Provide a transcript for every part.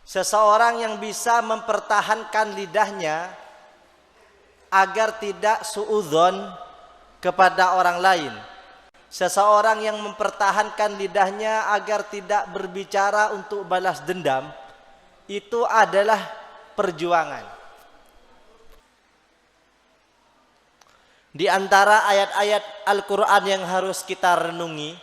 Seseorang yang bisa mempertahankan lidahnya agar tidak suudzon kepada orang lain. Seseorang yang mempertahankan lidahnya agar tidak berbicara untuk balas dendam, itu adalah perjuangan. Di antara ayat-ayat Al-Quran yang harus kita renungi,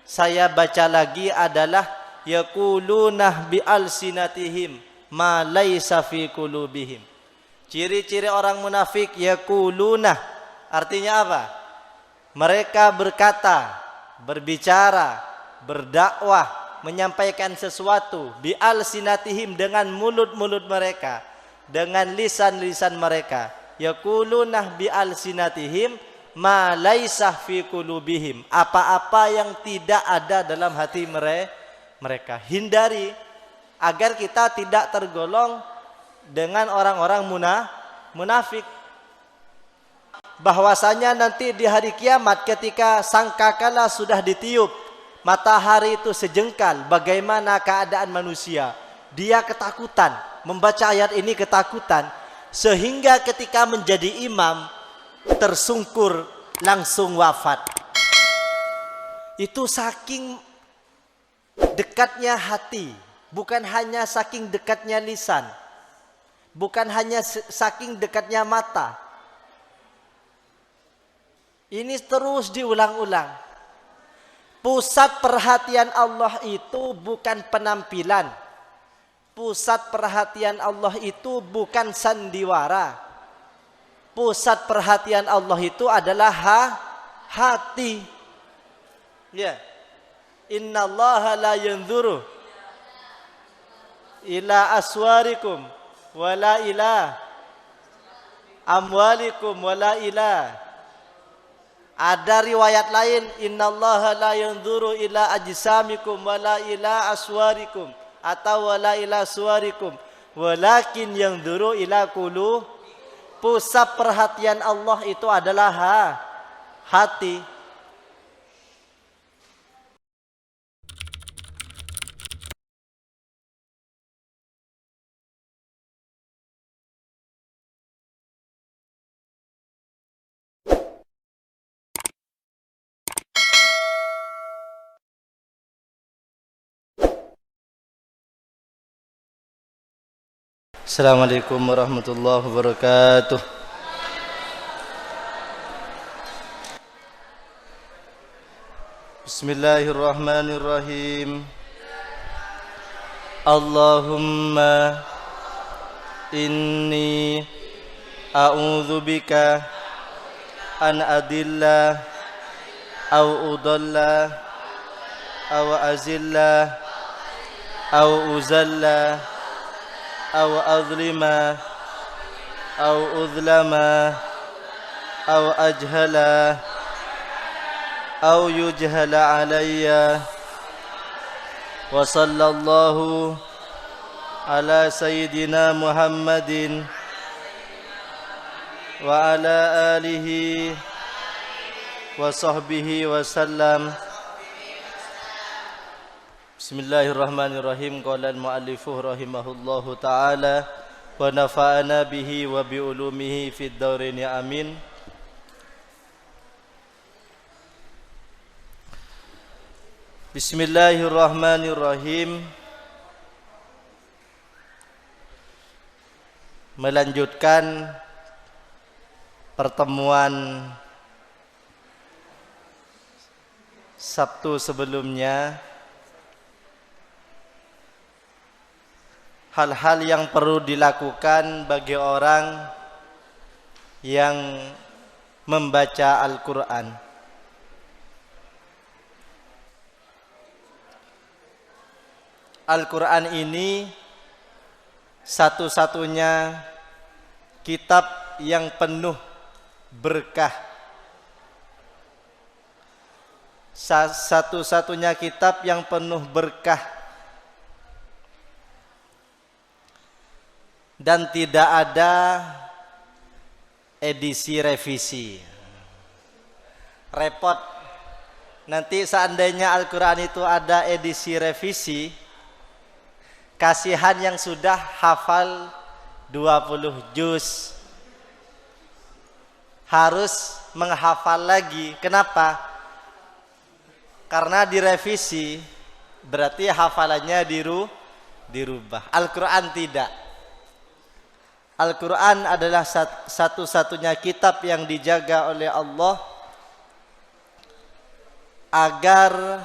saya baca lagi adalah yaquluna bi alsinatihim ma laisa fi qulubihim. Ciri-ciri orang munafik yaquluna, artinya apa? Mereka berkata, berbicara, berdakwah, menyampaikan sesuatu bi alsinatihim dengan mulut-mulut mereka, dengan lisan-lisan mereka. Yaquluna bi alsinatihim ma laisa fi qulubihim, apa-apa yang tidak ada dalam hati mereka. Hindari agar kita tidak tergolong dengan orang-orang munafik. Bahwasanya nanti di hari kiamat ketika sangkakala sudah ditiup, matahari itu sejengkal, bagaimana keadaan manusia? Dia ketakutan, membaca ayat ini ketakutan, sehingga ketika menjadi imam tersungkur langsung wafat. Itu saking dekatnya hati, bukan hanya saking dekatnya lisan, bukan hanya saking dekatnya mata. Ini terus diulang-ulang. Pusat perhatian Allah itu bukan penampilan. Pusat perhatian Allah itu bukan sandiwara. Pusat perhatian Allah itu adalah hati. Ya. Innallaha la yanzuru ila aswarikum wala ila amwalikum wala ila. Ada riwayat lain, innallaha la yanzuru ila ajsamikum wala ila aswarikum, atau wala ila suwarikum walakin yanzuru ila qulub. Pusat perhatian Allah itu adalah hati. Assalamualaikum warahmatullahi wabarakatuh. Bismillahirrahmanirrahim. Allahumma inni a'udzubika an adilla au udalla au azilla au uzalla أو أظلم أو أظلم أو أجهل أو يجهل علي. وصلى الله على سيدنا محمد وعلى آله وصحبه وسلم. Bismillahirrahmanirrahim. Qala al-muallifu rahimahullahu ta'ala wa nafa'ana bihi wa bi ulumihi fid dharain amin. Bismillahirrahmanirrahim. Melanjutkan pertemuan Sabtu sebelumnya, hal-hal yang perlu dilakukan bagi orang yang membaca Al-Quran. Al-Quran ini satu-satunya kitab yang penuh berkah. Satu-satunya kitab yang penuh berkah. Dan tidak ada edisi revisi. Repot. Nanti seandainya Al-Quran itu ada edisi revisi, Kasihan yang sudah hafal 20 juz. Harus menghafal lagi. Kenapa? Karena direvisi, berarti hafalannya dirubah. Al-Quran tidak. Al-Quran adalah satu-satunya kitab yang dijaga oleh Allah agar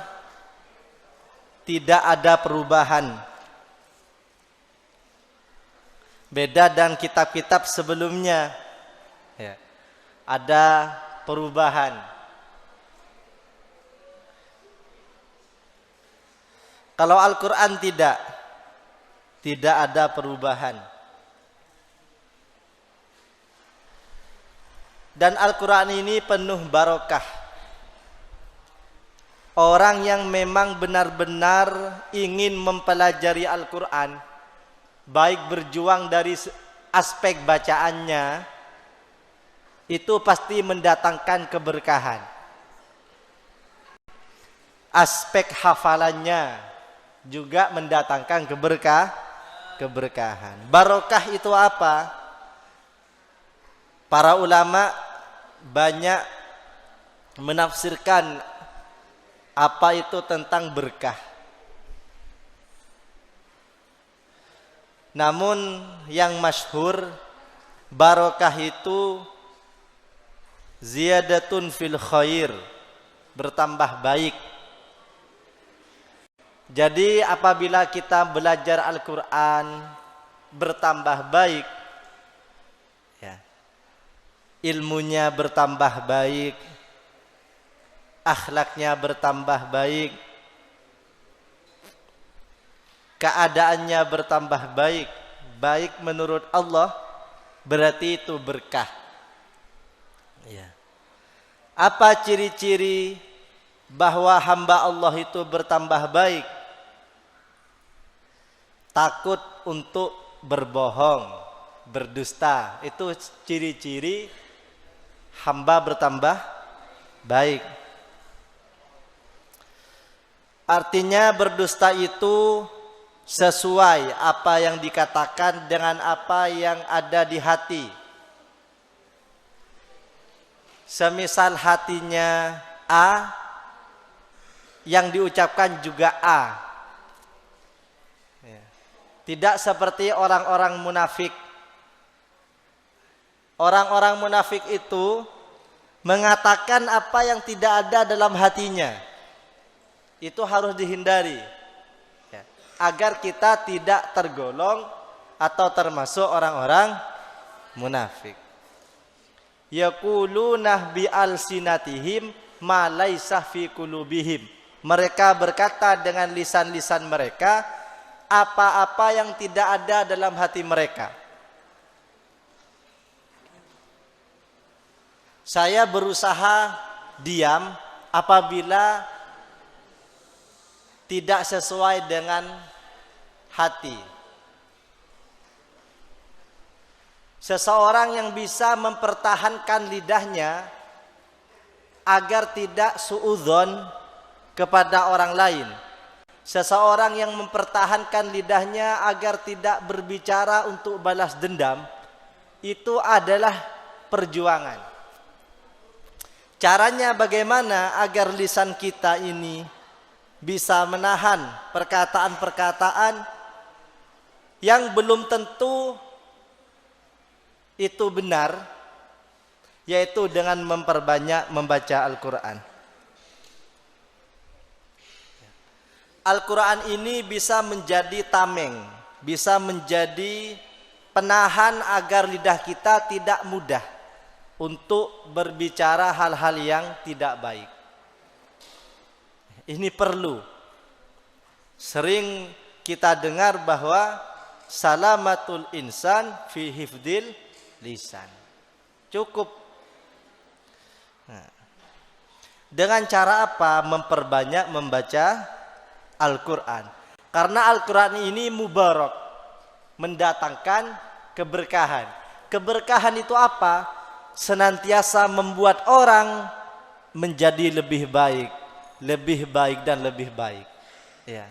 tidak ada perubahan. Beda dengan kitab-kitab sebelumnya, ya, ada perubahan. Kalau Al-Quran tidak ada perubahan. Dan Al-Quran ini penuh barokah. Orang yang memang benar-benar ingin mempelajari Al-Quran, baik berjuang dari aspek bacaannya, itu pasti mendatangkan keberkahan. Aspek hafalannya juga mendatangkan keberkahan. Barokah itu apa? Para ulama banyak menafsirkan apa itu tentang berkah. Namun yang masyhur, barokah itu ziyadatun fil khair, bertambah baik. Jadi apabila kita belajar Al-Quran bertambah baik, ya, ilmunya bertambah baik, akhlaknya bertambah baik, keadaannya bertambah baik, baik menurut Allah, berarti itu berkah. Ya. Apa ciri-ciri bahwa hamba Allah itu bertambah baik? Takut untuk berbohong, berdusta, itu ciri-ciri hamba bertambah baik. Artinya berdusta itu sesuai apa yang dikatakan dengan apa yang ada di hati. Semisal hatinya A, yang diucapkan juga A. Tidak seperti orang-orang munafik. Orang-orang munafik itu mengatakan apa yang tidak ada dalam hatinya. Itu harus dihindari, ya, agar kita tidak tergolong atau termasuk orang-orang munafik. Yaquluna bi alsinatihim ma laisa fi qulubihim. Mereka berkata dengan lisan-lisan mereka apa-apa yang tidak ada dalam hati mereka. Saya berusaha diam apabila tidak sesuai dengan hati. Seseorang yang bisa mempertahankan lidahnya agar tidak suudzon kepada orang lain. Seseorang yang mempertahankan lidahnya agar tidak berbicara untuk balas dendam, itu adalah perjuangan. Caranya bagaimana agar lisan kita ini bisa menahan perkataan-perkataan yang belum tentu itu benar, yaitu dengan memperbanyak membaca Al-Quran. Al-Quran ini bisa menjadi tameng, bisa menjadi penahan agar lidah kita tidak mudah untuk berbicara hal-hal yang tidak baik. Ini perlu. Sering kita dengar bahwa salamatul insan fi hifdil lisan. Cukup. Nah, dengan cara apa? Memperbanyak membaca Al-Quran. Karena Al-Quran ini mubarak, mendatangkan keberkahan. Keberkahan itu apa? Senantiasa membuat orang menjadi lebih baik dan lebih baik. Ya.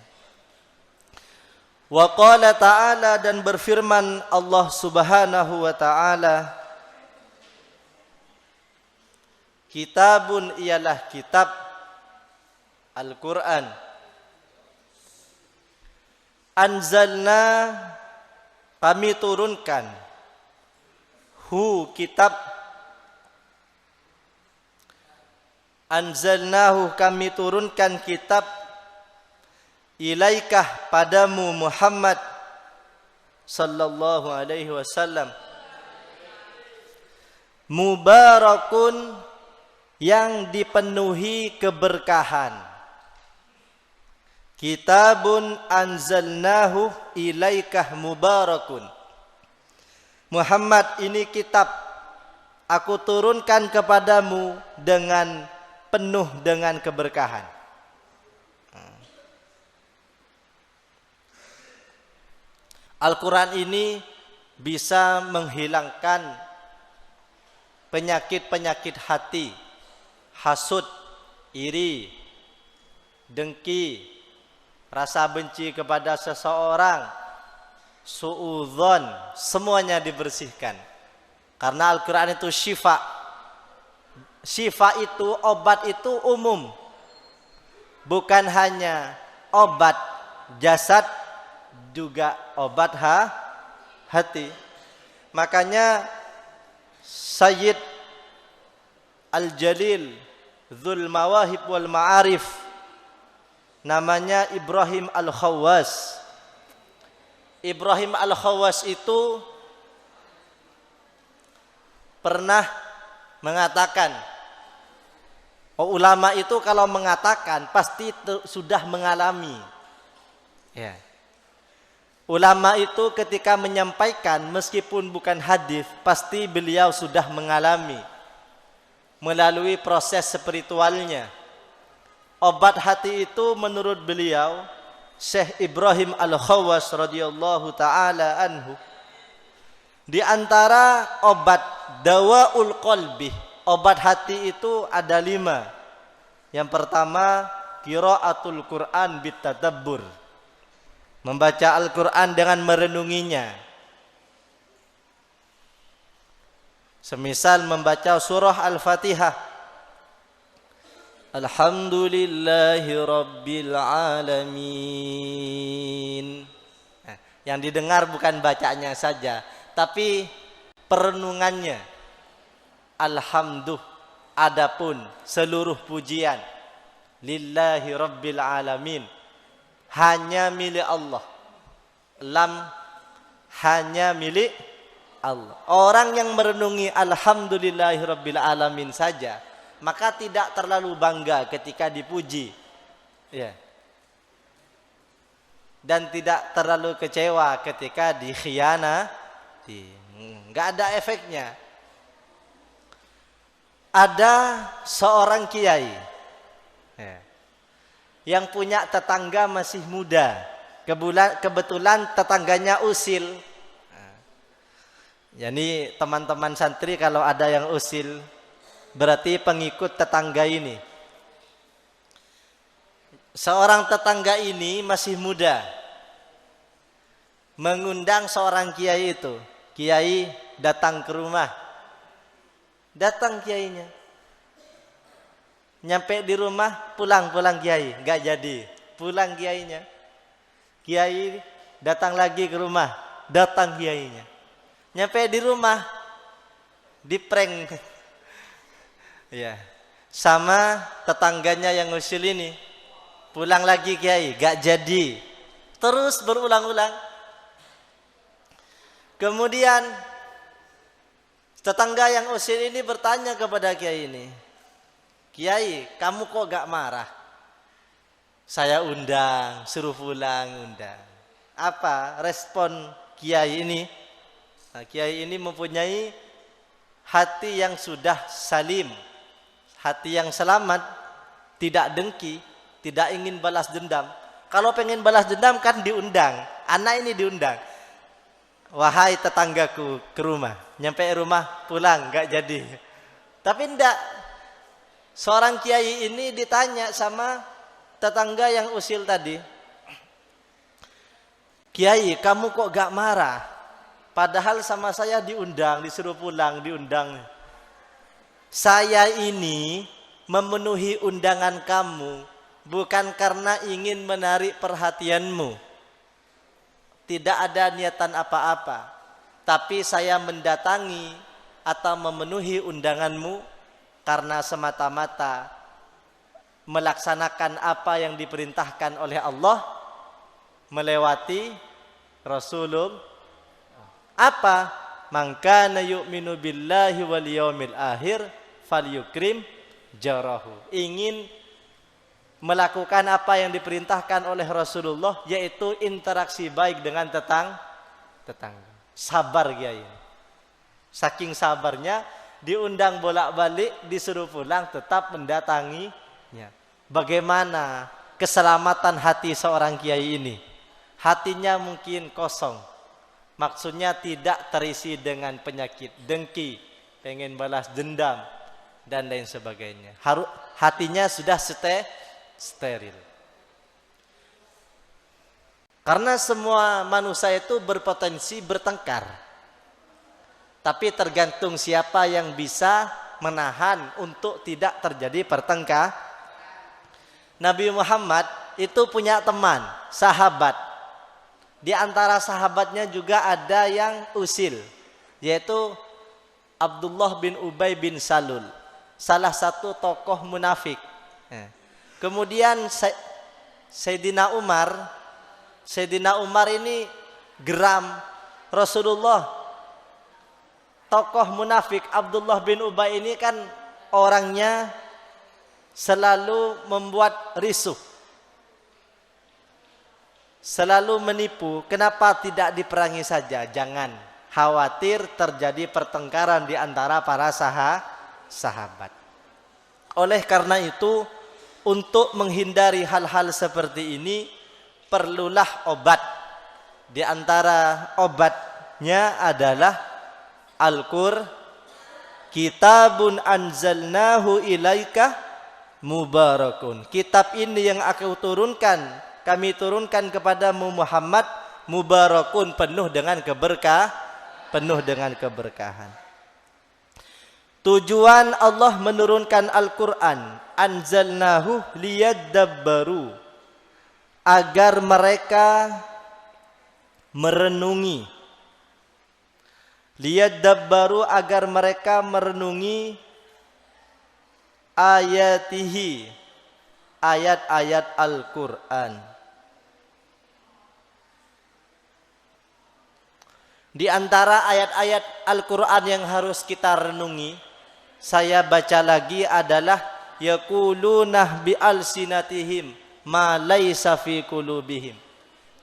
Wa qala ta'ala, dan berfirman Allah Subhanahu wa ta'ala, kitabun ialah kitab Al-Quran, anzalna kami turunkan, hu kitab, anzalnahu kami turunkan kitab, ilaikah padamu Muhammad sallallahu alaihi wasallam, mubarakun yang dipenuhi keberkahan. Kitabun anzalnahu ilaikah mubarakun. Muhammad, ini kitab aku turunkan kepadamu dengan penuh dengan keberkahan. Al-Quran ini bisa menghilangkan penyakit-penyakit hati, hasud, iri, dengki, rasa benci kepada seseorang, suudzon, semuanya dibersihkan. Karena Al-Quran itu syifa. Syifa itu, obat itu umum. Bukan hanya obat jasad, juga obat hati. Makanya Sayyid Al-Jalil Dzul Mawahib wal Ma'arif, namanya Ibrahim Al-Khawwas. Ibrahim Al-Khawwas itu pernah mengatakan, ulama itu kalau mengatakan pasti sudah mengalami. Ya. Ulama itu ketika menyampaikan meskipun bukan hadis, pasti beliau sudah mengalami melalui proses spiritualnya. Obat hati itu menurut beliau, Syekh Ibrahim Al-Khawwas radhiyallahu taala anhu, di antara obat dawaul qalbi, obat hati itu ada 5. Yang pertama, qiraatul Quran bitadabbur, membaca Al-Quran dengan merenunginya. Semisal membaca surah Al-Fatihah, Alhamdulillahi Rabbil Alamin. Yang didengar bukan bacanya saja, tapi perenungannya. Alhamdulillah, adapun seluruh pujian lillahi Rabbil Alamin, hanya milik Allah. Lam, hanya milik Allah. Orang yang merenungi Alhamdulillahi Rabbil Alamin saja, maka tidak terlalu bangga ketika dipuji, ya. Dan tidak terlalu kecewa ketika dikhianati. Nggak ada efeknya. Ada seorang kiai, ya, yang punya tetangga masih muda. Kebetulan tetangganya usil. Jadi teman-teman santri kalau ada yang usil, berarti pengikut tetangga ini. Seorang tetangga ini masih muda, mengundang seorang kiai itu. Kiai datang ke rumah. Datang kiainya. Nyampe di rumah, pulang kiai, nggak jadi. Pulang kiainya. Kiai datang lagi ke rumah, datang kiainya. Nyampe di rumah, diprank, ya, sama tetangganya yang usil ini. Pulang lagi kiai, nggak jadi. Terus berulang-ulang. Kemudian tetangga yang usil ini bertanya kepada kiai ini, Kiai, kamu kok gak marah? Saya undang, suruh pulang, undang. Apa respon kiai ini? Nah, kiai ini mempunyai hati yang sudah salim, hati yang selamat, tidak dengki, tidak ingin balas dendam. Kalau pengen balas dendam kan diundang, anak ini diundang. Wahai tetanggaku ke rumah, nyampe rumah pulang gak jadi. Tapi enggak, seorang kiai ini ditanya sama tetangga yang usil tadi, Kiai, kamu kok gak marah? Padahal sama saya diundang, disuruh pulang, diundang. Saya ini memenuhi undangan kamu bukan karena ingin menarik perhatianmu. Tidak ada niatan apa-apa. Tapi saya mendatangi atau memenuhi undanganmu karena semata-mata melaksanakan apa yang diperintahkan oleh Allah melewati Rasulullah. Apa? Man kana yu'minu billahi wal yaumil akhir falyukrim jarahu. Ingin melakukan apa yang diperintahkan oleh Rasulullah, yaitu interaksi baik dengan tetangga. Sabar Kiai. Saking sabarnya diundang bolak-balik, disuruh pulang, tetap mendatanginya. Bagaimana keselamatan hati seorang kiai ini? Hatinya mungkin kosong. Maksudnya tidak terisi dengan penyakit dengki, pengen balas dendam dan lain sebagainya. Hatinya sudah steril. Karena semua manusia itu berpotensi bertengkar. Tapi tergantung siapa yang bisa menahan untuk tidak terjadi pertengkar. Nabi Muhammad itu punya teman, sahabat. Di antara sahabatnya juga ada yang usil, yaitu Abdullah bin Ubay bin Salul, salah satu tokoh munafik. Kemudian Sayyidina Umar ini geram Rasulullah. Tokoh munafik Abdullah bin Ubay ini kan orangnya selalu membuat risuh, selalu menipu. Kenapa tidak diperangi saja? Jangan khawatir terjadi pertengkaran di antara para sahabat. Oleh karena itu, untuk menghindari hal-hal seperti ini perlulah obat. Di antara obatnya adalah Kitabun anzalnahu ilaika mubarakun. Kitab ini yang kami turunkan kepadamu Muhammad, mubarakun, penuh dengan keberkahan. Tujuan Allah menurunkan Al-Quran, anzalnahu liyadabbaru, agar mereka merenungi. Liyadabbaru, agar mereka merenungi ayatihi, ayat-ayat Al-Quran. Di antara ayat-ayat Al-Quran yang harus kita renungi, saya baca lagi, adalah yaquluna bi alsinatihim ma laisa fi qulubihim.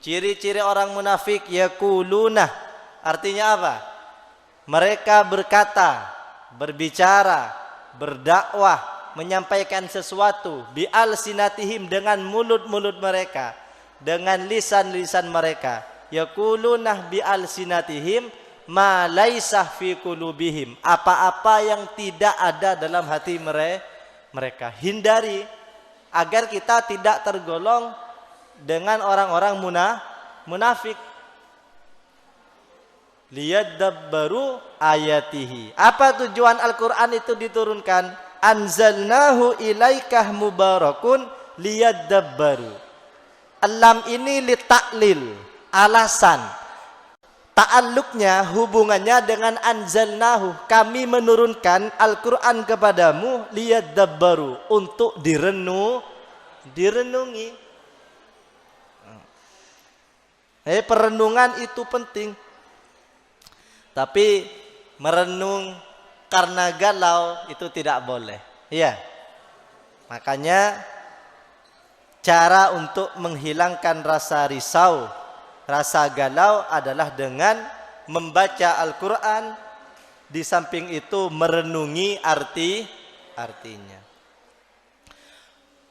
Ciri-ciri orang munafik, yaquluna, artinya apa? Mereka berkata, berbicara, berdakwah, menyampaikan sesuatu bi alsinatihim, dengan mulut-mulut mereka, dengan lisan-lisan mereka. Yaquluna bi alsinatihim ma laisa fi qulubihim, apa-apa yang tidak ada dalam hati mereka. Hindari agar kita tidak tergolong dengan orang-orang munafik. Liyadabbaru ayatihi. Apa tujuan Al-Quran itu diturunkan? Anzalnahu ilaikah mubarakun liyadabbaru. Lam ini litaklil, alasan. Ta'alluqnya, hubungannya dengan anzalnahu, kami menurunkan Al-Quran kepadamu, liyadabbaru, untuk direnungi. Perenungan itu penting. Tapi merenung karena galau itu tidak boleh. Iya. Makanya cara untuk menghilangkan rasa risau, rasa galau adalah dengan membaca Al-Quran. Di samping itu merenungi artinya.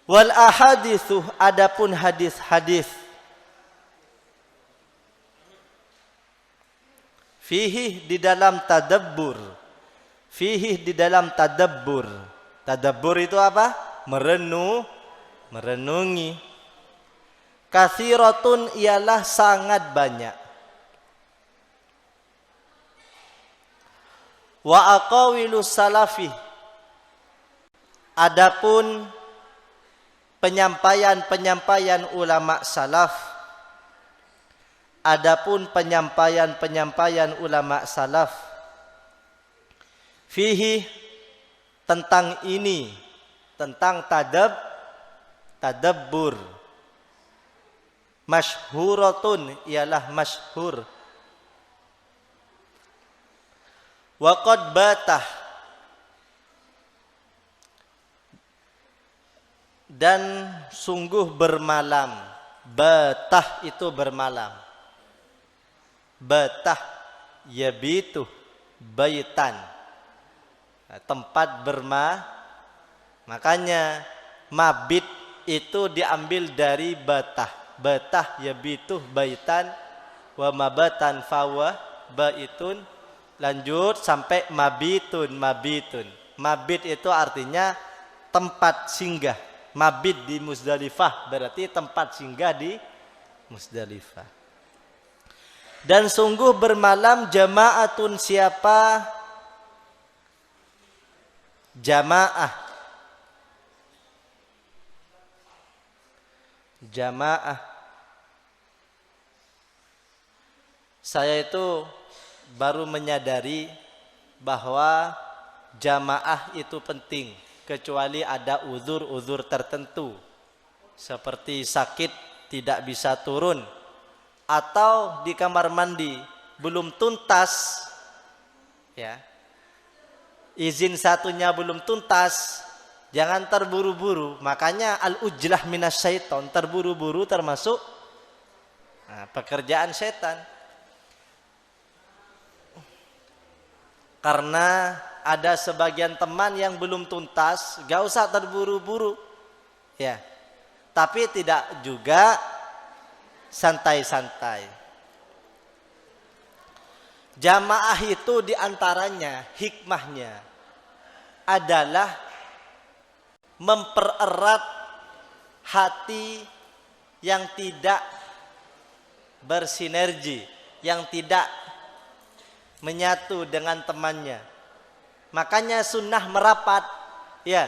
Wal ahadithu, adapun hadis-hadis, fihi, di dalam tadabbur. Fihi, di dalam tadabbur. Tadabbur itu apa? Merenungi. Katsiratun ialah sangat banyak. Wa aqawilus salafi, adapun penyampaian ulama salaf, adapun penyampaian ulama salaf, fihi, tentang ini, tentang tadabbur, masyhuratun ialah masyhur. Wa qad batah, dan sungguh bermalam. Batah itu bermalam. Batah yabitu baitan, tempat makanya mabit itu diambil dari batah. Batah yabitu baitan wa mabatan fawa baitun, lanjut sampai mabitun. Mabit itu artinya tempat singgah. Mabit di Muzdalifah berarti tempat singgah di Muzdalifah. Dan sungguh bermalam jama'atun, siapa? Jamaah. Saya itu baru menyadari bahwa jamaah itu penting, kecuali ada uzur tertentu seperti sakit tidak bisa turun, atau di kamar mandi belum tuntas, ya, izin satunya belum tuntas, jangan terburu-buru. Makanya al-ujlah minasyaiton, terburu-buru termasuk pekerjaan setan. Karena ada sebagian teman yang belum tuntas, gak usah terburu-buru, ya. Tapi tidak juga santai-santai. Jamaah itu diantaranya hikmahnya adalah mempererat hati yang tidak bersinergi, yang tidak menyatu dengan temannya. Makanya sunnah merapat, ya,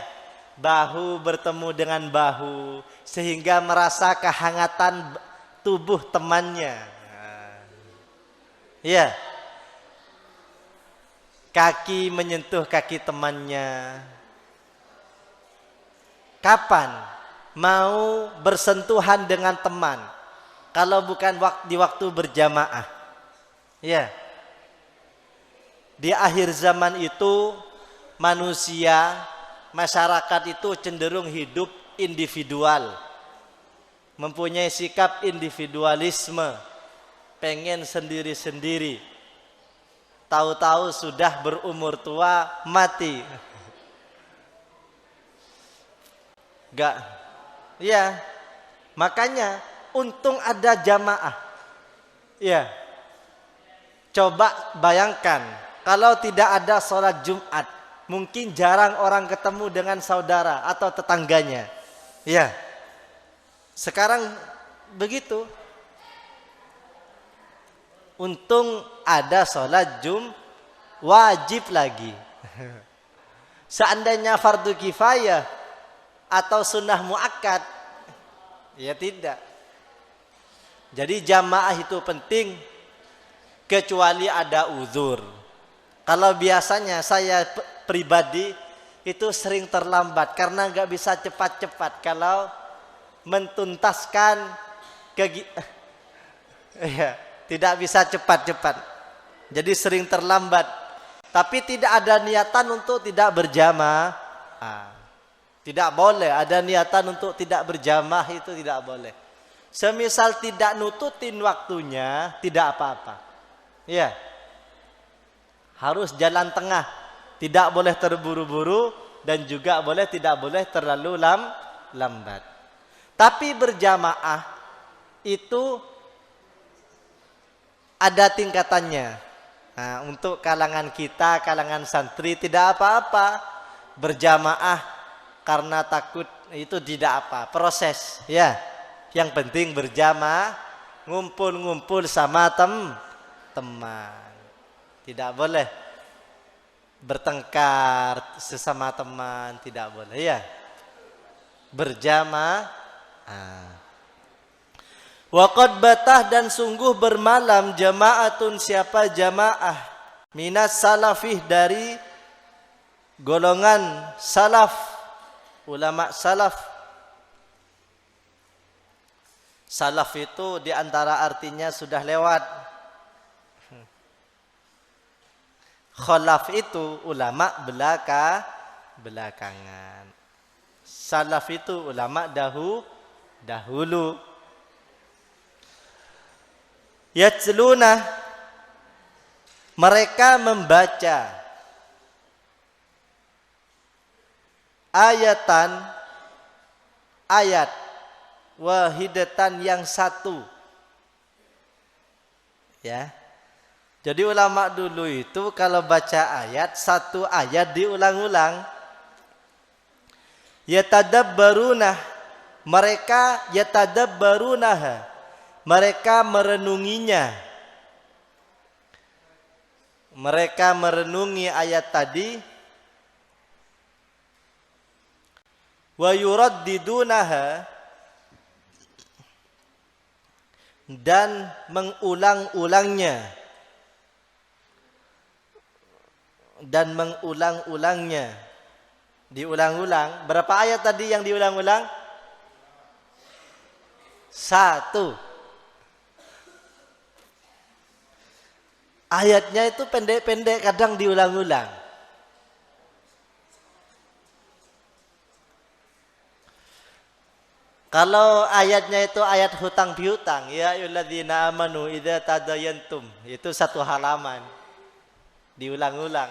bahu bertemu dengan bahu sehingga merasa kehangatan tubuh temannya. Ya, kaki menyentuh kaki temannya. Kapan mau bersentuhan dengan teman kalau bukan di waktu berjamaah? Ya. Di akhir zaman itu manusia, masyarakat itu cenderung hidup individual, mempunyai sikap individualisme, pengen sendiri-sendiri. Tahu-tahu sudah berumur tua mati. Gak, ya, makanya untung ada jamaah. Ya, coba bayangkan. Kalau tidak ada sholat Jumat, mungkin jarang orang ketemu dengan saudara atau tetangganya. Ya, sekarang begitu. Untung ada sholat wajib lagi. Seandainya fardu kifayah atau sunnah muakkad, ya tidak. Jadi jamaah itu penting, kecuali ada uzur. Kalau biasanya saya pribadi itu sering terlambat karena nggak bisa cepat-cepat kalau mentuntaskan ya, tidak bisa cepat-cepat. Jadi sering terlambat. Tapi tidak ada niatan untuk tidak berjamaah. Tidak boleh ada niatan untuk tidak berjamaah, itu tidak boleh. Semisal tidak nututin waktunya, tidak apa-apa. Ya. Harus jalan tengah, tidak boleh terburu-buru dan juga tidak boleh terlalu lambat. Tapi berjamaah itu ada tingkatannya. Nah, untuk kalangan kita, kalangan santri tidak apa-apa berjamaah karena takut, itu tidak apa, proses, ya. Yang penting berjamaah, ngumpul-ngumpul sama teman. Tidak boleh bertengkar sesama teman, tidak boleh ya. Berjamaah. Waqad batah dan sungguh bermalam jamaatun siapa jamaah minas salafih dari golongan salaf, ulama salaf. Salaf itu diantara artinya sudah lewat. Khalaf itu ulama belakangan. Salaf itu ulama dahulu. Yatluna, mereka membaca ayat wahidatan yang satu. Ya. Jadi ulama dulu itu kalau baca ayat, satu ayat diulang-ulang. Yatadabbarunah, mereka yatadabbarunah, mereka merenunginya. Mereka merenungi ayat tadi. Wa yuraddidunaha, dan mengulang-ulangnya. Diulang-ulang. Berapa ayat tadi yang diulang-ulang? 1. Ayatnya itu pendek-pendek, kadang diulang-ulang. Kalau ayatnya itu ayat hutang piutang, ya ayyuhalladzina amanu idza tadayantum, itu 1 halaman. Diulang-ulang.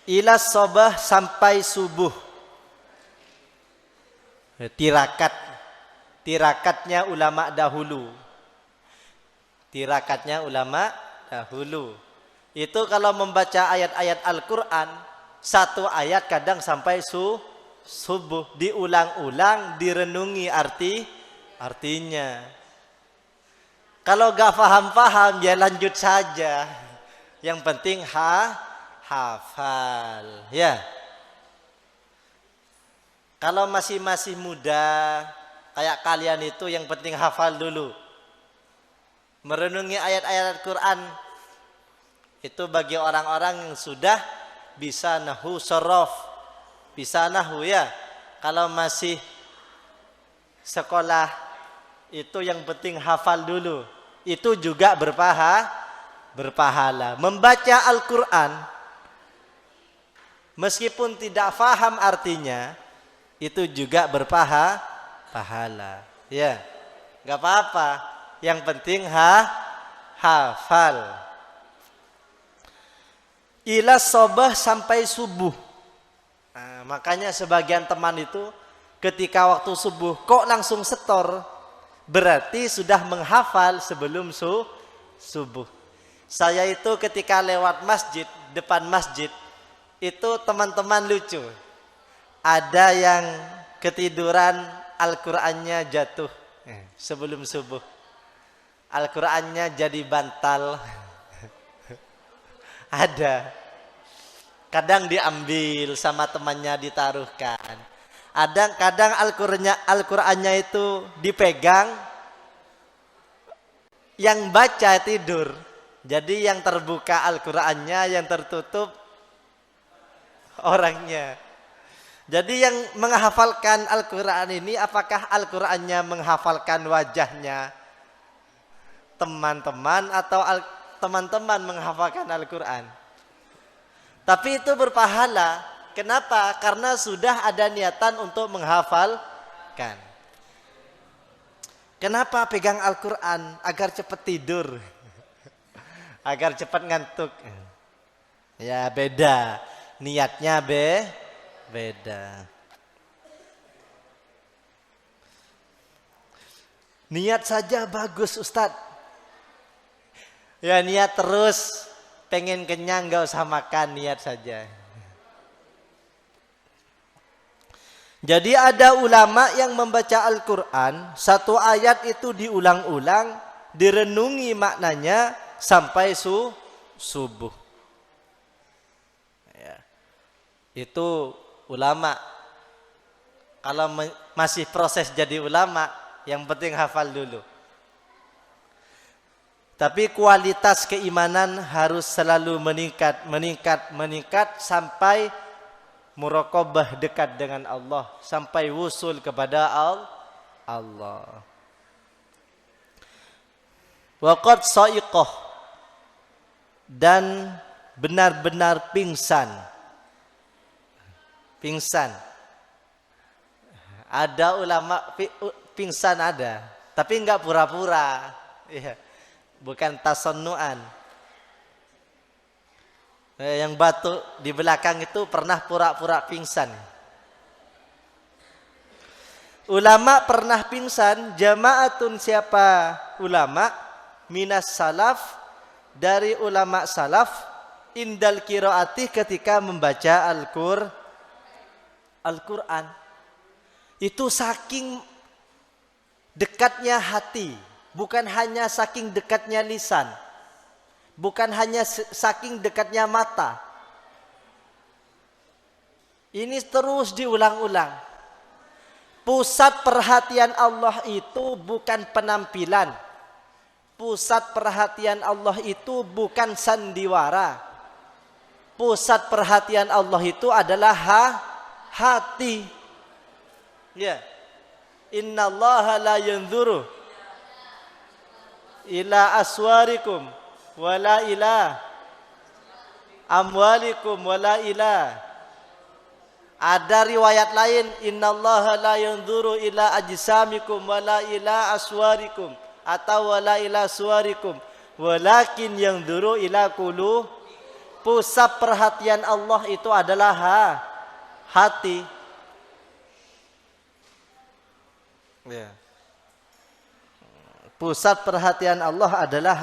Ila sobah, sampai subuh. Tirakatnya ulama dahulu. Itu kalau membaca ayat-ayat Al-Quran, 1 ayat kadang sampai subuh. Diulang-ulang, direnungi artinya. Kalau gak paham-paham ya lanjut saja. Yang penting hafal ya. Kalau masih muda kayak kalian itu, yang penting hafal dulu. Merenungi ayat-ayat Al-Quran itu bagi orang-orang yang sudah bisa nahwu sorof, bisa nahwu ya. Kalau masih sekolah itu yang penting hafal dulu. Itu juga berpahala. Membaca Al-Quran meskipun tidak faham artinya, itu juga berpahala. Ya, nggak apa-apa. Yang penting hafal. Ila sobah, sampai subuh. Nah, makanya sebagian teman itu ketika waktu subuh kok langsung setor, berarti sudah menghafal sebelum subuh. Saya itu ketika lewat masjid, depan masjid, itu teman-teman lucu. Ada yang ketiduran, Al-Qur'annya jatuh sebelum subuh. Al-Qur'annya jadi bantal. Ada. Kadang diambil sama temannya, ditaruhkan. Kadang Al-Qur'annya itu dipegang, yang baca tidur. Jadi yang terbuka Al-Qur'annya, yang tertutup orangnya. Jadi yang menghafalkan Al-Quran ini, apakah Al-Qurannya menghafalkan wajahnya teman-teman, atau teman-teman menghafalkan Al-Quran? Tapi itu berpahala. Kenapa? Karena sudah ada niatan untuk menghafalkan. Kenapa pegang Al-Quran? Agar cepat tidur. Agar cepat ngantuk. Ya beda. Niatnya beda. Niat saja bagus Ustadz. Ya niat terus, pengen kenyang gak usah makan, niat saja. Jadi ada ulama yang membaca Al-Quran, satu ayat itu diulang-ulang, direnungi maknanya sampai subuh. Ya. Itu ulama. Kalau masih proses jadi ulama, yang penting hafal dulu. Tapi kualitas keimanan harus selalu meningkat sampai muraqabah dekat dengan Allah, sampai wusul kepada Allah. Waqad sa'iqah, dan benar-benar pingsan. Ada ulama pingsan ada, tapi enggak pura-pura. Ya. Bukan tasannuan. Yang batuk di belakang itu pernah pura-pura pingsan. Ulama pernah pingsan, jama'atun siapa ulama minas salaf, dari ulama salaf, indal qiraati ketika membaca Al-Quran. Itu saking dekatnya hati, bukan hanya saking dekatnya lisan, bukan hanya saking dekatnya mata. Ini terus diulang-ulang. Pusat perhatian Allah itu bukan penampilan. Pusat perhatian Allah itu bukan sandiwara. Pusat perhatian Allah itu adalah hati. Ya. Innallaha la yanzuru ila aswarikum wala ila amwalikum wala ila. Ada riwayat lain, innallaha la yanzuru ila ajsamikum wala ila aswarikum, atau wala ila suwarikum walakin yanzuru ila qulub. Pusat perhatian Allah itu adalah hati. Ya. Pusat perhatian Allah adalah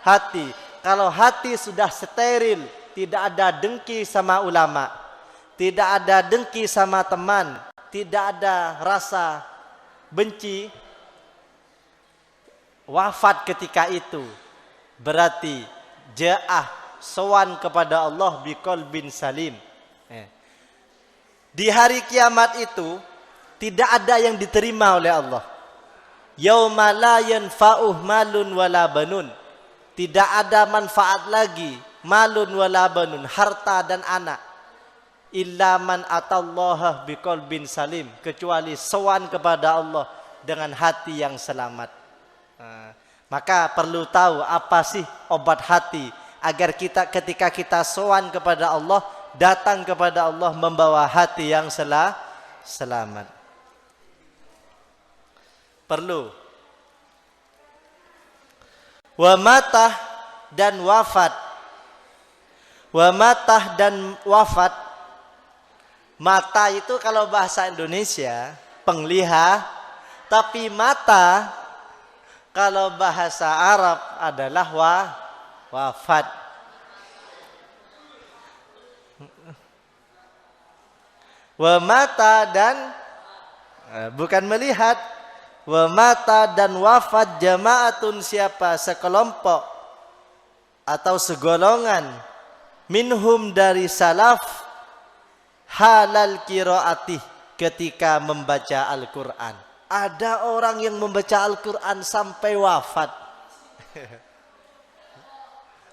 hati. Kalau hati sudah steril, tidak ada dengki sama ulama, tidak ada dengki sama teman, tidak ada rasa benci, wafat ketika itu, berarti ja'ah, sowan kepada Allah biqalbin salim. Di hari kiamat itu tidak ada yang diterima oleh Allah. Yauma la yanfa'uh malun wala banun. Tidak ada manfaat lagi, malun wala banun, harta dan anak. Illa man atallaha biqalbin salim, kecuali sowan kepada Allah dengan hati yang selamat. Maka perlu tahu apa sih obat hati, agar kita ketika kita sowan kepada Allah, datang kepada Allah membawa hati yang selamat. Perlu. Wa matah dan wafat. Wa matah dan wafat. Mata itu kalau bahasa Indonesia penglihatan, tapi mata kalau bahasa Arab adalah wafat. Wa mata dan bukan melihat. Wa mata dan wafat jama'atun siapa sekelompok atau segolongan minhum dari salaf halal qiraati ketika membaca Al-Quran. Ada orang yang membaca Al-Quran sampai wafat.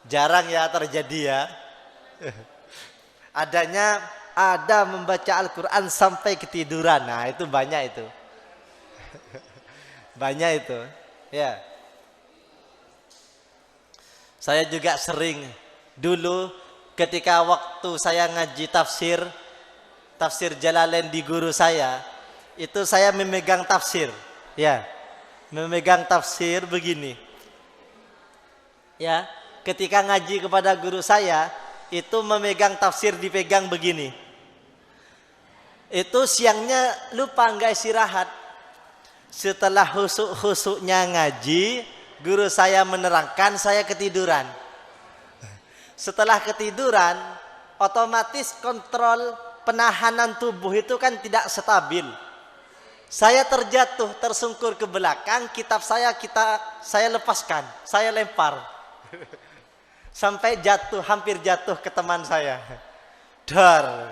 Jarang ya terjadi ya. Ada membaca Al-Quran sampai ketiduran. Nah itu banyak itu. Banyak itu, ya. Saya juga sering dulu ketika waktu saya ngaji tafsir Jalalain di guru saya, itu saya memegang tafsir, ya, memegang tafsir begini, ya. Ketika ngaji kepada guru saya, itu memegang tafsir dipegang begini. Itu siangnya lupa nggak istirahat. Setelah husuk-husuknya ngaji, guru saya menerangkan, saya ketiduran. Setelah ketiduran, otomatis kontrol penahanan tubuh itu kan tidak stabil. Saya terjatuh, tersungkur ke belakang, kitab saya lepaskan, saya lempar. Sampai jatuh, hampir jatuh ke teman saya. Dar.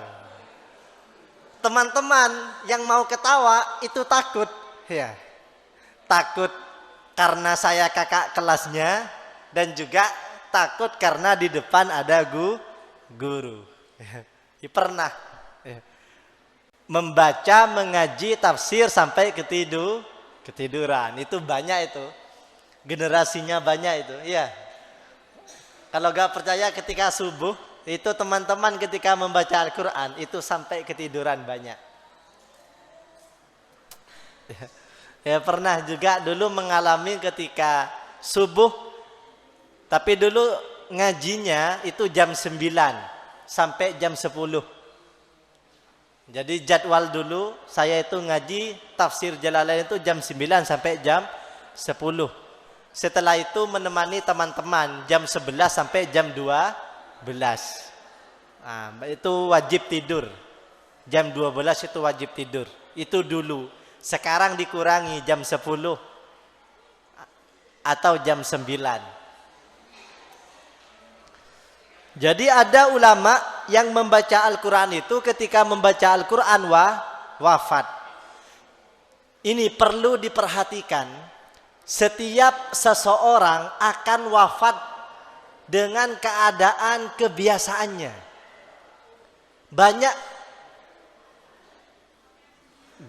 Teman-teman yang mau ketawa itu takut, ya. Takut karena saya kakak kelasnya dan juga takut karena di depan ada guru. Pernah membaca, mengaji tafsir sampai ketiduran. Itu banyak itu. Generasinya banyak itu. Iya. Kalau gak percaya ketika subuh, itu teman-teman ketika membaca Al-Quran, itu sampai ketiduran banyak. Ya pernah juga dulu mengalami ketika subuh, tapi dulu ngajinya itu jam 9 sampai jam 10. Jadi jadwal dulu saya itu ngaji tafsir Jalalain itu jam 9 sampai jam 10. Setelah itu menemani teman-teman jam 11 sampai jam 12. Nah, itu wajib tidur. Jam 12 itu wajib tidur. Itu dulu. Sekarang dikurangi jam 10 atau jam 9. Jadi ada ulama yang membaca Al-Quran itu ketika membaca Al-Quran wafat. Ini perlu diperhatikan. Setiap seseorang akan wafat dengan keadaan kebiasaannya. Banyak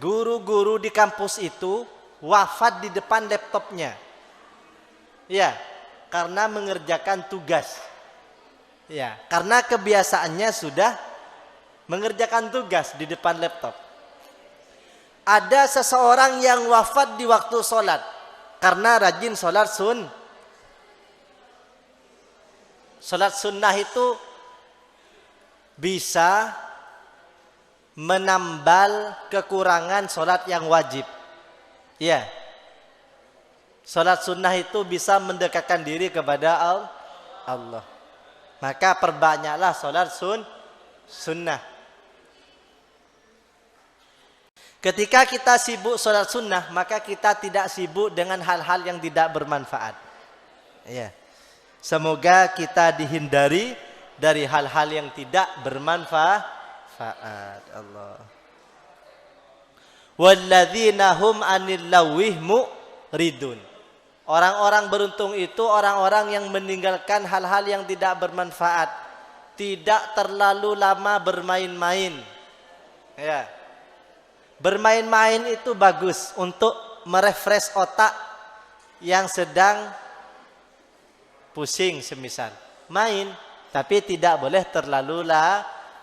guru-guru di kampus itu wafat di depan laptopnya. Ya, karena mengerjakan tugas. Ya, karena kebiasaannya sudah mengerjakan tugas di depan laptop. Ada seseorang yang wafat di waktu sholat karena rajin sholat sholat sunnah itu bisa menambal kekurangan sholat yang wajib. Ya, sholat sunnah itu bisa mendekatkan diri kepada Allah. Maka perbanyaklah sholat sunnah. Ketika kita sibuk sholat sunnah, maka kita tidak sibuk dengan hal-hal yang tidak bermanfaat. Ya. Semoga kita dihindari dari hal-hal yang tidak bermanfaat. Allah. Walladzina hum 'anil lawih mu'ridun. Orang-orang beruntung itu orang-orang yang meninggalkan hal-hal yang tidak bermanfaat. Tidak terlalu lama bermain-main. Ya. Bermain-main itu bagus untuk merefresh otak yang sedang pusing semisal. Main, tapi tidak boleh terlalu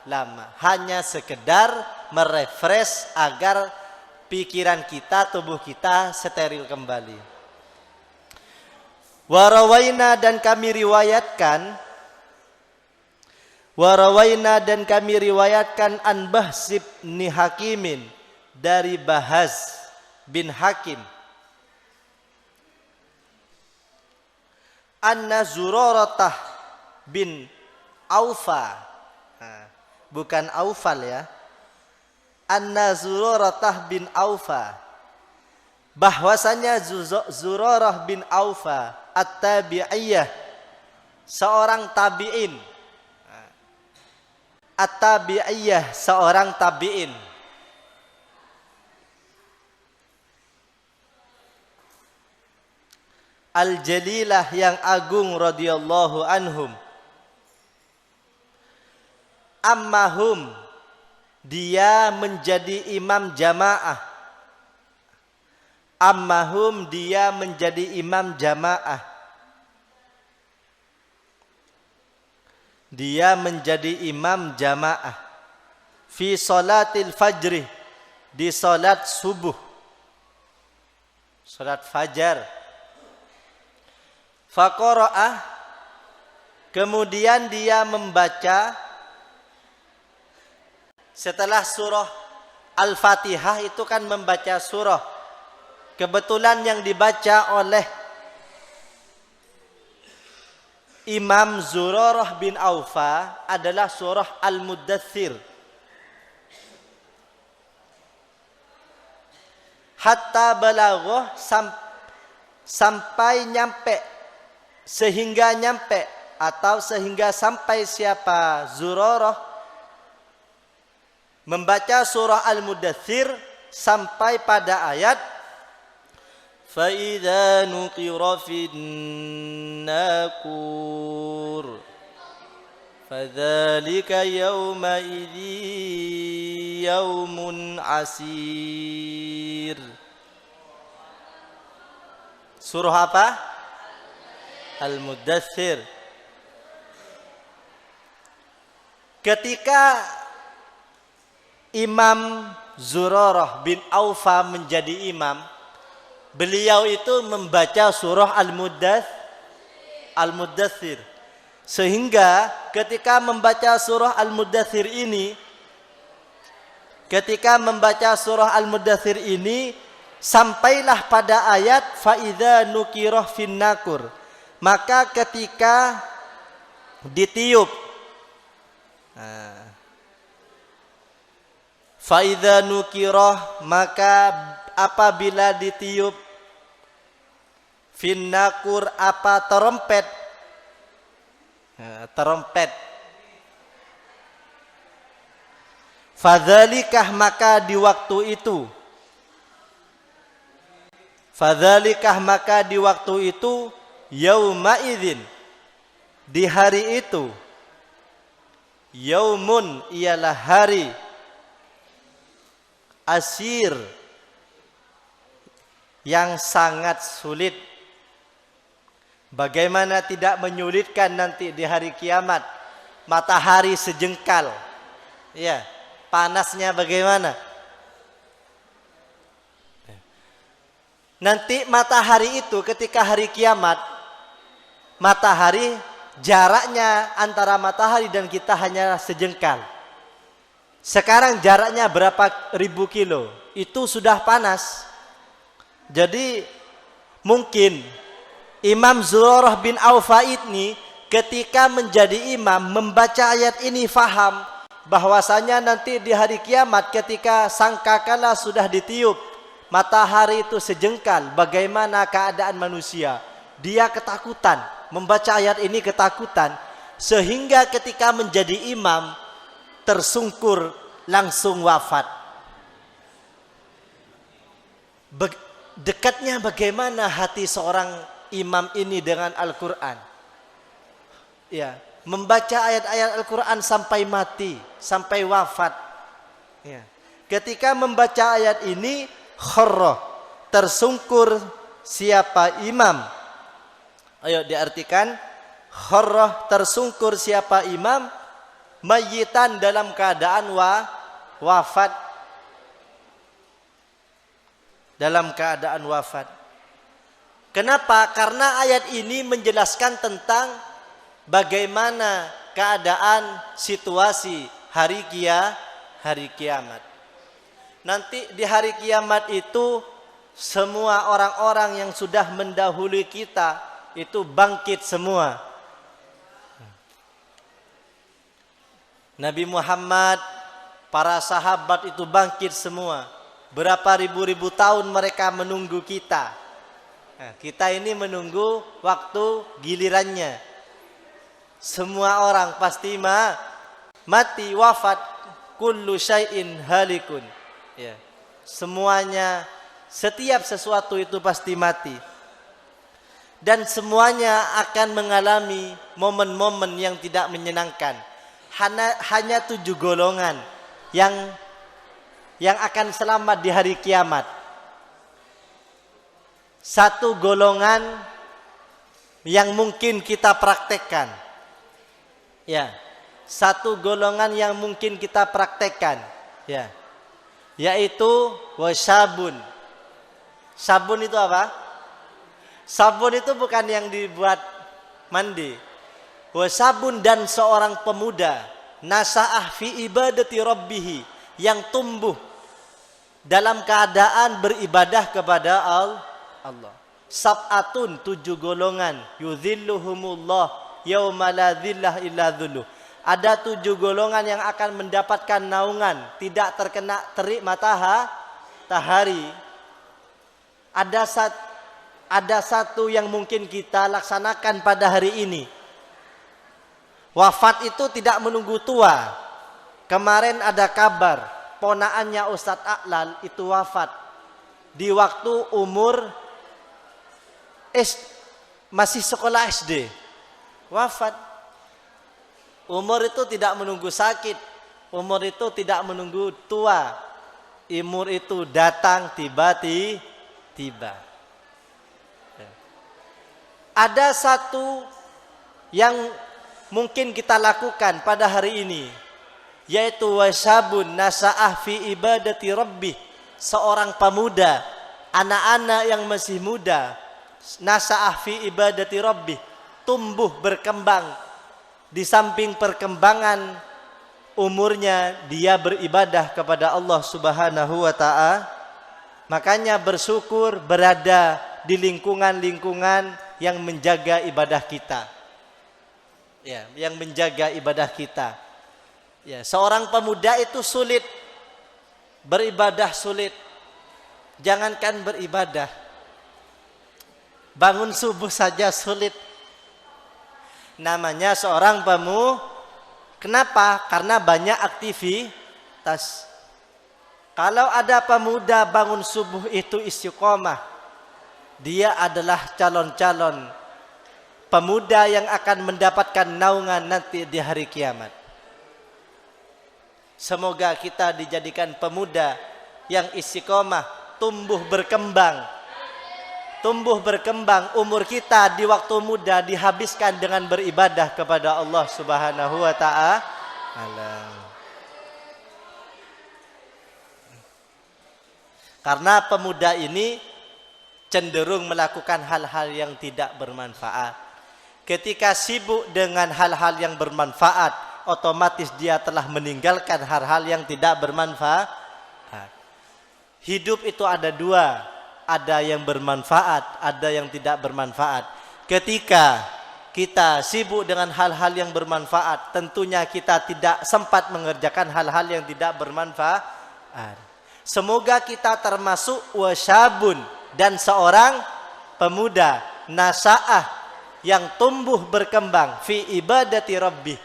lama. Hanya sekedar merefresh agar pikiran kita, tubuh kita steril kembali. Warawaina dan kami riwayatkan an Bahs bin Hakimin dari Bahaz bin Hakim anna Zurarah bin Aufa, bukan Aufal ya, anna Zurarah bin Aufa, bahwasanya Zurarah bin Aufa at-tabi'iyah, seorang tabi'in. At-tabi'iyah, seorang tabi'in. Al-jalilah, yang agung, radhiyallahu anhum. Ammahum, dia menjadi imam jamaah. Ammahum, dia menjadi imam jamaah. Dia menjadi imam jamaah. Fi salatil fajri, di salat subuh. Salat fajar. Faqara'ah, kemudian dia membaca setelah surah Al-Fatihah itu kan membaca surah. Kebetulan yang dibaca oleh Imam Zurarah bin Aufa adalah surah Al-Muddathir. hatta balaghoh, sampai nyampe, sehingga nyampe, atau sehingga sampai siapa? Zurarah membaca surah Al-Mudaththir sampai pada ayat فَإِذَا نُقِرَ فِي النَّاقُورِ فَذَلِكَ يَوْمَئِذٍ يَوْمٌ عَسِيرٌ. Surah apa? Al-Mudaththir. Ketika Imam Zurarah bin Aufa menjadi imam, beliau itu membaca surah Al-Mudaththir. Sehingga ketika membaca surah Al-Mudaththir ini, sampailah pada ayat faidza nukirah fin nakur. Maka ketika ditiup, faidza nukirah, maka apabila ditiup finnakur, apa? Terompet. Fadzalikah, maka di waktu itu yauma idzin, di hari itu, yaumun, ialah hari, asir, yang sangat sulit. Bagaimana tidak menyulitkan nanti di hari kiamat? Matahari sejengkal, ya, panasnya bagaimana? Nanti matahari itu ketika hari kiamat, matahari, jaraknya antara matahari dan kita hanya sejengkal. Sekarang jaraknya berapa ribu kilo, itu sudah panas. Jadi mungkin Imam Zurarah bin Aufa ini ketika menjadi imam membaca ayat ini faham bahwasanya nanti di hari kiamat ketika sangkakala sudah ditiup, matahari itu sejengkal, bagaimana keadaan manusia? Dia ketakutan, membaca ayat ini ketakutan, sehingga ketika menjadi imam tersungkur, langsung wafat. Dekatnya bagaimana hati seorang imam ini dengan Al-Quran? Ya, membaca ayat-ayat Al-Quran sampai mati, sampai wafat. Ya. Ketika membaca ayat ini, kharrah, tersungkur siapa imam? Ayo diartikan, kharrah, tersungkur siapa imam, mayyitan, dalam keadaan wafat. Dalam keadaan wafat. Kenapa? Karena ayat ini menjelaskan tentang bagaimana keadaan situasi hari kiamat. Nanti di hari kiamat itu semua orang-orang yang sudah mendahului kita itu bangkit semua. Nabi Muhammad, para sahabat itu bangkit semua. Berapa ribu-ribu tahun mereka menunggu kita. Nah, kita ini menunggu waktu gilirannya. Semua orang pasti mati, wafat. Kullu syai'in halikun. Ya. Semuanya, setiap sesuatu itu pasti mati. Dan semuanya akan mengalami momen-momen yang tidak menyenangkan. Hanya 7 golongan yang akan selamat di hari kiamat. Satu golongan yang mungkin kita praktekkan. Ya. Satu golongan yang mungkin kita praktekkan. Ya. Yaitu wasabun. Sabun itu apa? Sabun itu bukan yang dibuat mandi. Wasabun, dan seorang pemuda nasa'ah fi ibadati rabbih, yang tumbuh dalam keadaan beribadah kepada Allah. Sab'atun, 7 golongan, yudhilluhumullah yauma la dhillah illa dhulluh. Ada 7 golongan yang akan mendapatkan naungan, tidak terkena terik matahari. ada satu yang mungkin kita laksanakan pada hari ini. Wafat itu tidak menunggu tua. Kemarin ada kabar ponaannya Ustadz A'lal itu wafat di waktu umur masih sekolah SD. Wafat. Umur itu tidak menunggu sakit. Umur itu tidak menunggu tua. Umur itu datang tiba-tiba. Ada satu yang mungkin kita lakukan pada hari ini, yaitu wasabun nasa'ah fi ibadati rabbih. Seorang pemuda, anak-anak yang masih muda, nasa'ah fi ibadati rabbih, tumbuh berkembang. Di samping perkembangan umurnya, dia beribadah kepada Allah Subhanahu wa ta'ala. Makanya bersyukur berada di lingkungan-lingkungan yang menjaga ibadah kita. Ya, yang menjaga ibadah kita. Ya, seorang pemuda itu sulit. Beribadah sulit. Jangankan beribadah. Bangun subuh saja sulit. Namanya seorang pemuda. Kenapa? Karena banyak aktivitas. Kalau ada pemuda bangun subuh itu istiqomah, dia adalah calon-calon pemuda yang akan mendapatkan naungan nanti di hari kiamat. Semoga kita dijadikan pemuda yang istiqomah, tumbuh berkembang. Tumbuh berkembang, umur kita di waktu muda dihabiskan dengan beribadah kepada Allah Subhanahu wa ta'ala. Karena pemuda ini cenderung melakukan hal-hal yang tidak bermanfaat. Ketika sibuk dengan hal-hal yang bermanfaat, otomatis dia telah meninggalkan hal-hal yang tidak bermanfaat. Hidup itu ada dua, ada yang bermanfaat, ada yang tidak bermanfaat. Ketika kita sibuk dengan hal-hal yang bermanfaat, tentunya kita tidak sempat mengerjakan hal-hal yang tidak bermanfaat. Semoga kita termasuk wasyabun, dan seorang pemuda nasa'ah yang tumbuh berkembang fi ibadati rabbih,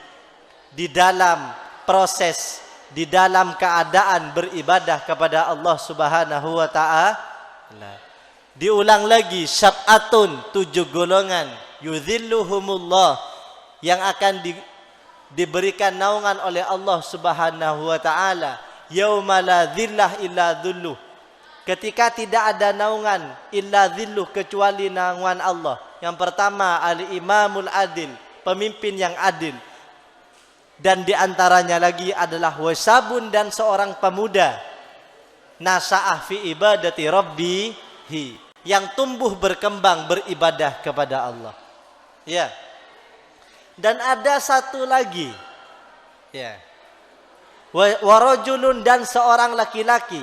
di dalam proses, di dalam keadaan beribadah kepada Allah Subhanahu wa ta'ala. Diulang lagi, sab'atun, 7 golongan, yudhilluhumullah, yang akan diberikan naungan oleh Allah Subhanahu wa ta'ala, yauma la dhillah illa dhulluh, ketika tidak ada naungan illa dhilluh, kecuali naungan Allah. Yang pertama, al-imamul adil, pemimpin yang adil. Dan diantaranya lagi adalah wasabun, dan seorang pemuda nasa'ah fi ibadati rabbihi, yang tumbuh berkembang beribadah kepada Allah. Ya. Dan ada satu lagi. Ya. Warajulun, dan seorang laki-laki,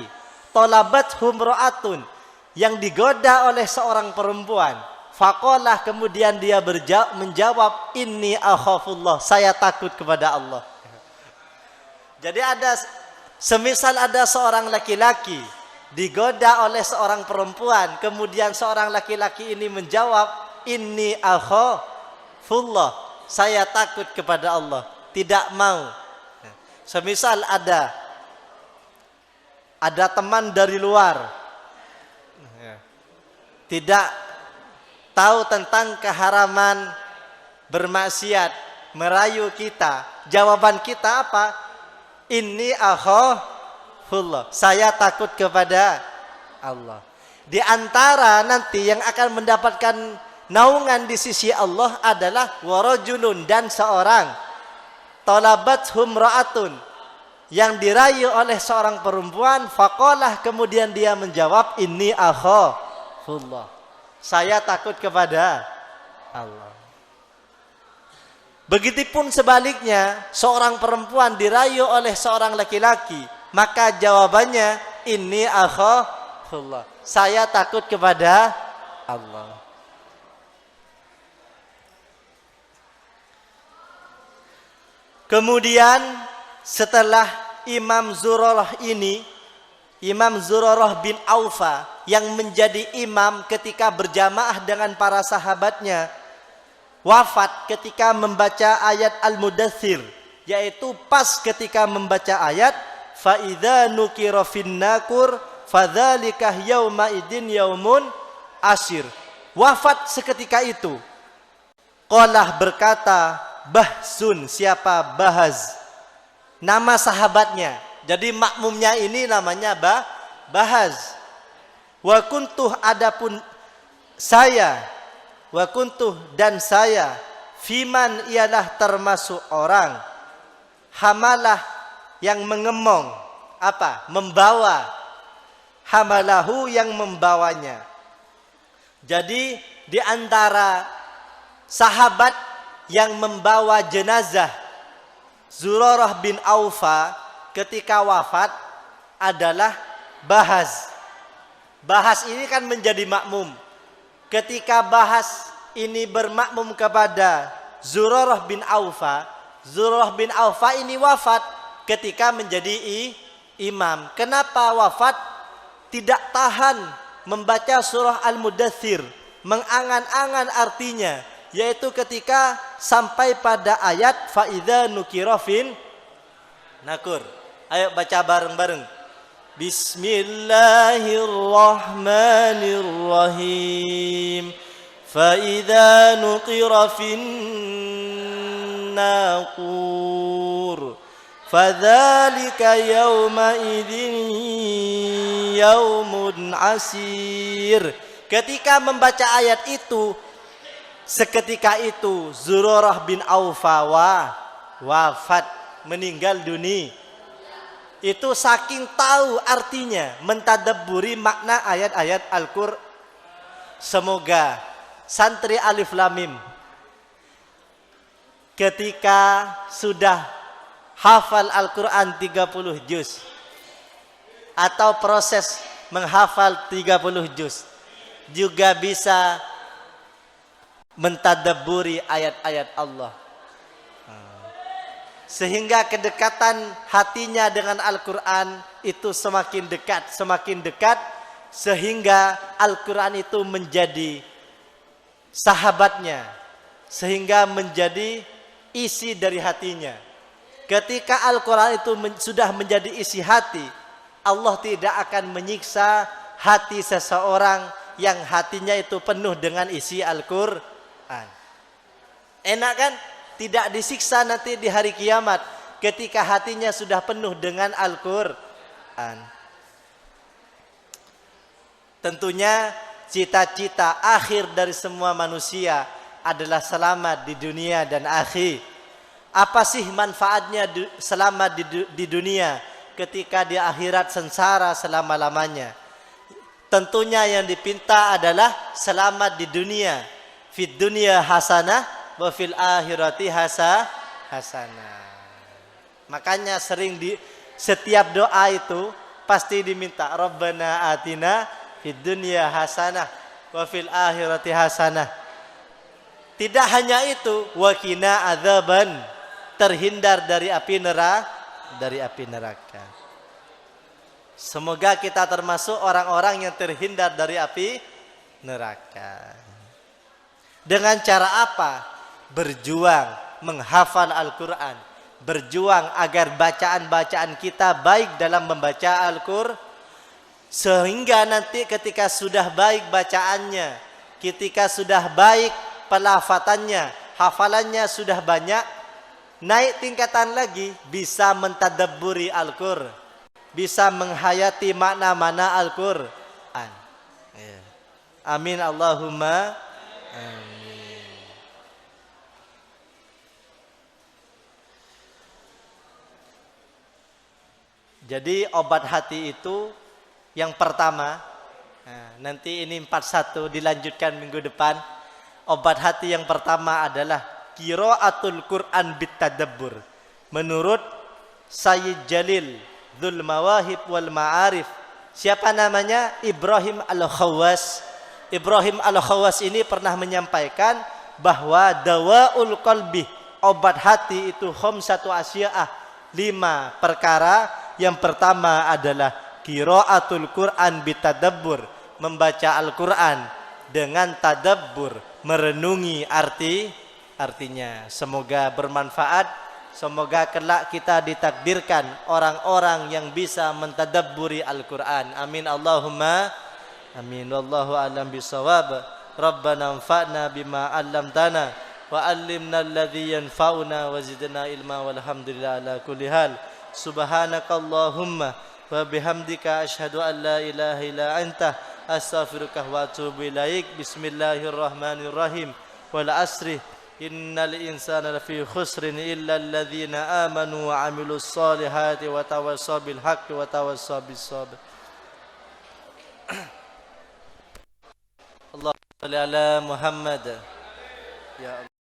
tolabat humro'atun, yang digoda oleh seorang perempuan. Faqalah, kemudian dia menjawab, inni akhafullah, saya takut kepada Allah. Jadi semisal ada seorang laki-laki digoda oleh seorang perempuan, kemudian seorang laki-laki ini menjawab, inni akhafullah, saya takut kepada Allah, tidak mau. Semisal ada teman dari luar, tidak tahu tentang keharaman bermaksiat, merayu kita, jawaban kita apa? Inni akhafullah, saya takut kepada Allah. Di antara nanti yang akan mendapatkan naungan di sisi Allah adalah warajulun, dan seorang talabathum ra'atun, yang dirayu oleh seorang perempuan. Faqalah, kemudian dia menjawab, inni akhafullah, saya takut kepada Allah. Begitupun sebaliknya, seorang perempuan dirayu oleh seorang laki-laki, maka jawabannya, inni akhafullah, saya takut kepada Allah. Kemudian setelah Imam Zuralah ini Imam Zurarah bin Aufa yang menjadi imam ketika berjamaah dengan para sahabatnya wafat ketika membaca ayat Al-Mudaththir, yaitu pas ketika membaca ayat fa idza nukira fin nakur fadzalika yauma idin yaumun asyir. Wafat seketika itu. Qalah berkata Bahzun, siapa Bahaz? Nama sahabatnya. Jadi makmumnya ini namanya Bahaz. Wa kuntuh, adapun saya, wa kuntuh dan saya, fiman ialah termasuk orang, hamalah yang mengemong, apa? Membawa, hamalahu yang membawanya. Jadi di antara sahabat yang membawa jenazah Zurarah bin Aufa ketika wafat adalah Bahaz. Bahaz ini kan menjadi makmum. Ketika Bahaz ini bermakmum kepada Zurarah bin Aufa, Zurarah bin Aufa ini wafat ketika menjadi imam. Kenapa wafat? Tidak tahan membaca surah Al-Mudaththir, mengangan-angan artinya, yaitu ketika sampai pada ayat fa idza nukira fin nakur. Ayo baca bareng-bareng. Bismillahirrahmanirrahim. Fa idza nuqira fin naqur fadzalika yauma idzin yaumun asir. Ketika membaca ayat itu, seketika itu Zurarah bin Aufa wafat, meninggal dunia. Itu saking tahu artinya, mentadabburi makna ayat-ayat Al-Qur'an. Semoga santri Alif Lam Mim ketika sudah hafal Al-Qur'an 30 juz atau proses menghafal 30 juz juga bisa mentadabburi ayat-ayat Allah, sehingga kedekatan hatinya dengan Al-Quran itu semakin dekat, sehingga Al-Quran itu menjadi sahabatnya, sehingga menjadi isi dari hatinya. Ketika Al-Quran itu sudah menjadi isi hati, Allah tidak akan menyiksa hati seseorang yang hatinya itu penuh dengan isi Al-Quran. Enak kan? Tidak disiksa nanti di hari kiamat ketika hatinya sudah penuh dengan Al-Quran. Tentunya cita-cita akhir dari semua manusia adalah selamat di dunia dan akhir. Apa sih manfaatnya selamat di dunia ketika di akhirat sengsara selama-lamanya? Tentunya yang dipinta adalah selamat di dunia. Fid dunya hasanah wa fil akhirati hasanah. Makanya sering di setiap doa itu pasti diminta Rabbana atina fid dunya hasanah wa fil akhirati hasanah. Tidak hanya itu, wa qina adzaban, terhindar dari api neraka. Semoga kita termasuk orang-orang yang terhindar dari api neraka. Dengan cara apa? Berjuang menghafal Al-Quran, berjuang agar bacaan-bacaan kita baik dalam membaca Al-Quran, sehingga nanti ketika sudah baik bacaannya, ketika sudah baik pelafatannya, hafalannya sudah banyak, naik tingkatan lagi, bisa mentadabburi Al-Quran, bisa menghayati makna-makna Al-Quran. Amin Allahumma amin. Jadi obat hati itu yang pertama, nanti ini 41 dilanjutkan minggu depan. Obat hati yang pertama adalah qiraatul Quran bitadabbur. Menurut Sayyid Jalil Dzul Mawahib wal Ma'arif. Siapa namanya? Ibrahim Al-Khawwas. Ibrahim Al-Khawwas ini pernah menyampaikan bahwa dawaul qalbi, obat hati itu khamsatu asya'ah, 5 perkara. Yang pertama adalah qiraatul Quran bitadabbur, membaca Al-Quran dengan tadabbur, merenungi artinya. Semoga bermanfaat. Semoga kelak kita ditakdirkan orang-orang yang bisa mentadabburi Al-Quran. Amin Allahumma amin. Wallahu a'lam bishawab. Rabbana anfa'na bima 'allamtana wa 'allimna alladhi yanfa'una wa zidna ilma walhamdulillah ala kulli hal. Subhanakallahumma wa bihamdika asyhadu an la ilaha illa anta astaghfiruka wa atubu ilaik. Bismillahirrahmanirrahim. Wal asri innal insana lafi khusrin illa alladhina amanu wa 'amilus solihati wa tawassaw bil haqqi wa tawassaw bis sabr. Allahumma shalli ala Muhammad. Ya Allah.